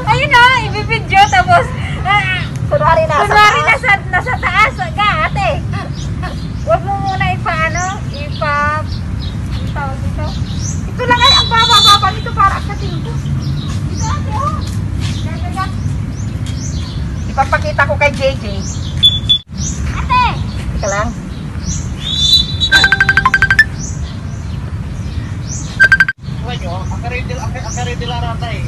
Ayun na, ibibidyo tapos kunwari nasa taas ka, ate. Huwag mo muna tawag dito. Ito lang ay ang baba nito para sa tingko. Dito ate, oh. Gagaya. Ipapakita ko kay JJ. Ate! Ika lang. Akaridil arata eh.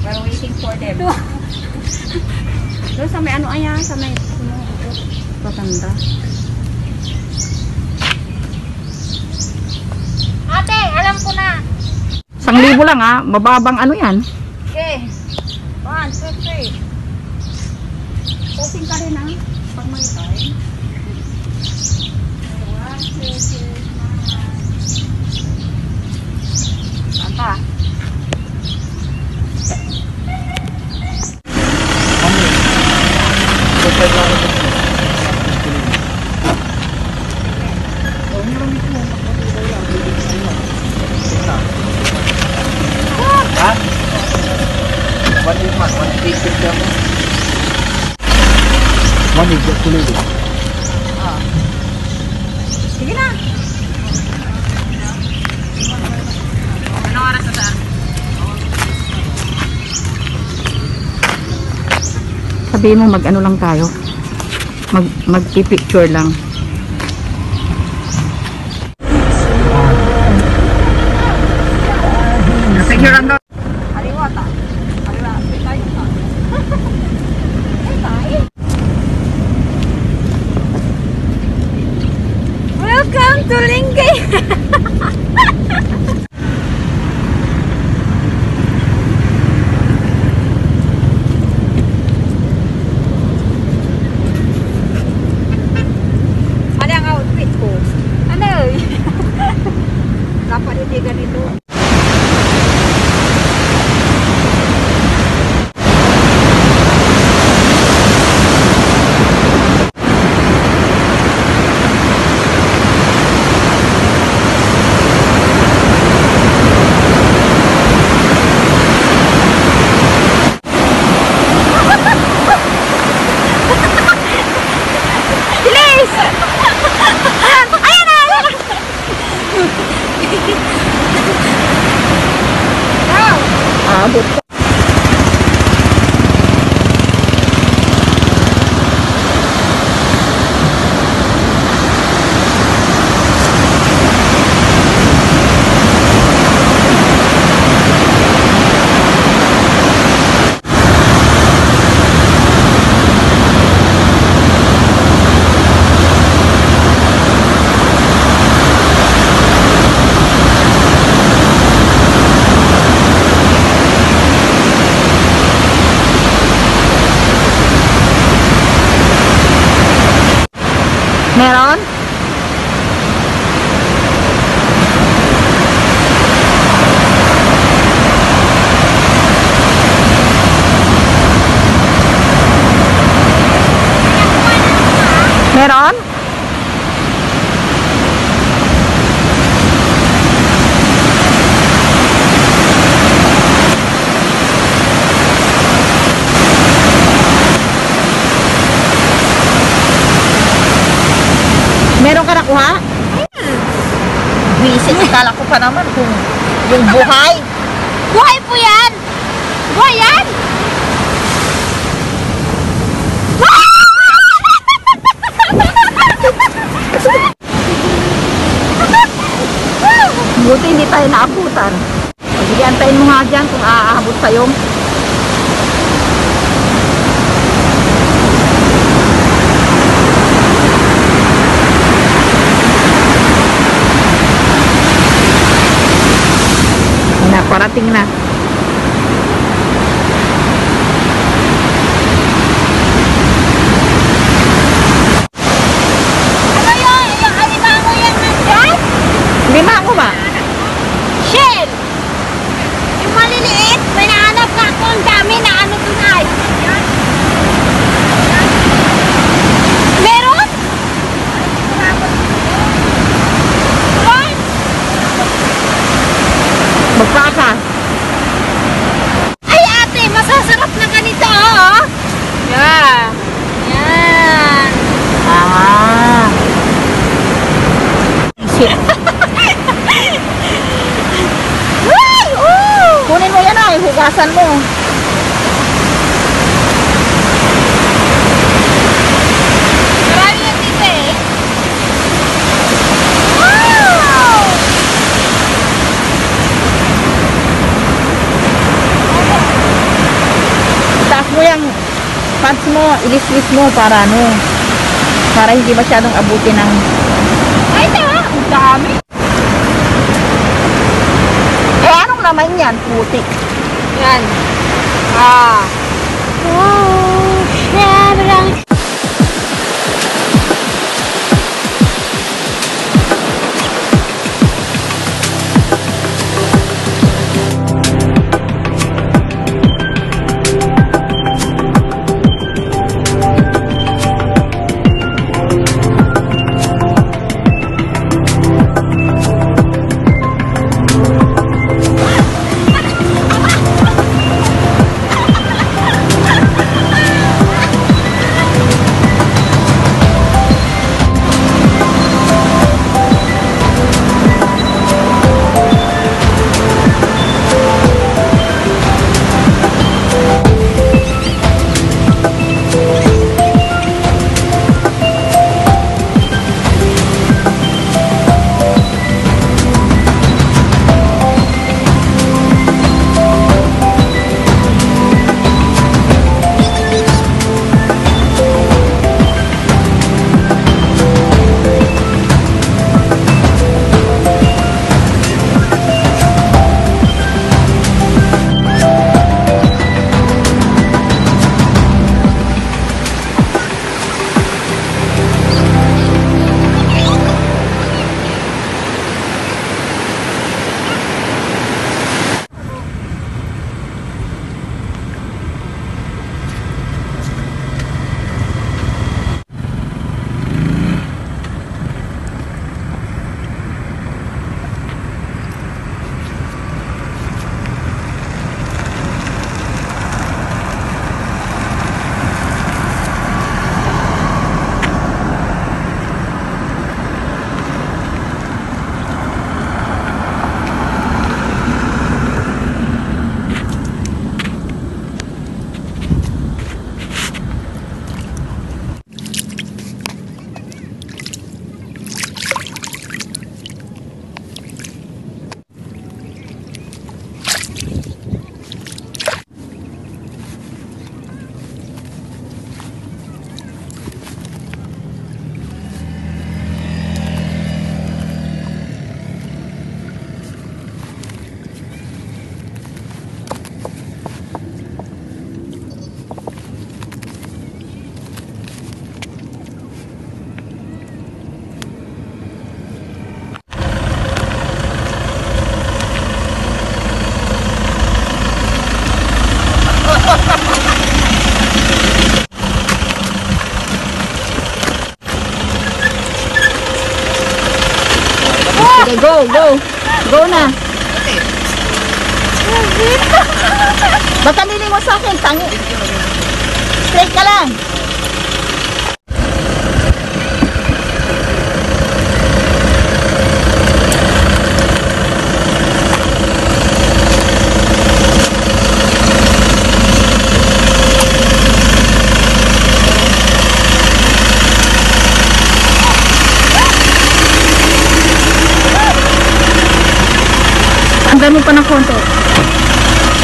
We're waiting for them. Doon sa may ano ayan, sa may patanda. Ate, alam ko na. 1,000 lang ha, mababang ano yan. Okay. 1, 2, 3. Posing ka rin ha, pag may time. 1, 2, 3. Apa? Sige na. Sabihin mo mag-ano lang tayo. Mag-picture lang. Picture lang daw. Aliwa ta. Aliwa. Tayo ta. Welcome to Linggay. Dapat hindi ganito. Meron? Meron? Meron ka nakuha? Visit, akala ko pa naman kung yung buhay. Buhay po yan! Buhay yan! Buti hindi tayo naabutan. Sige, antayin mo nga dyan kung aaabot sa'yo. Na, parating na. Ano yun? Yung alimango yan nandyan? Lima ako ba? Shell! Yung maliliit, may nahanap ka ako. Ang dami na ano dun ay. Meron? Meron? Magpaka. Ay ate, masasarap na ganito oh. Yan. Yan. Ah. Shit. Ay! Kunin mo yan ay, hugasan mo. Marami yan dito eh. Wow! Itaas mo yung pants mo, ilis-lis mo para ano, para hindi masyadong abutin ng... Ay, ito ha. Ang dami. Eh, anong naman yan? Putik. Yan. Ah. Wow. Syarang. Go, go. Go na. Baka nili mo sa akin, tangi. Straight ka lang. Andar mo pa ng konti.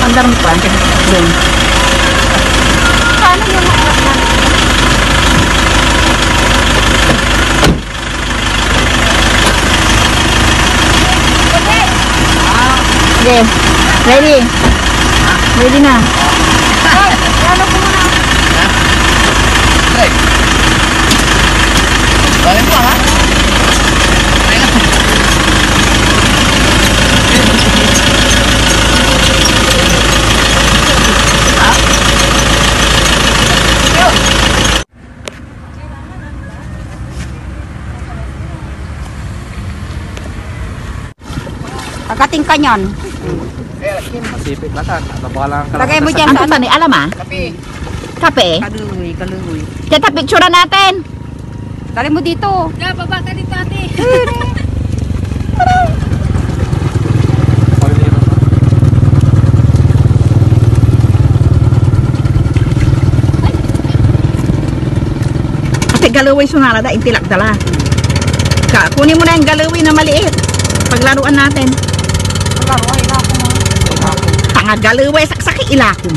Andar mo pa. Doon. Paano yung mga Okay. Ready? Ready na. ano ko muna? Balik mo ha? Kakating ka niyan. Masipit lang ka. Nabalang ka Lagay mo dyan Ang sa kanta ni alam ah? Kapi. Kape? Kaluwi, kaluwi. Tiyata picture natin. Dali mo dito. Yeah, baba ka dito, ate. Kasi galaway sunara da, intilak dala. Kunin mo na yung galaway na maliit. Paglaruan natin. Kaluwi na ako mo. Tanga galaway saksaki ilakom.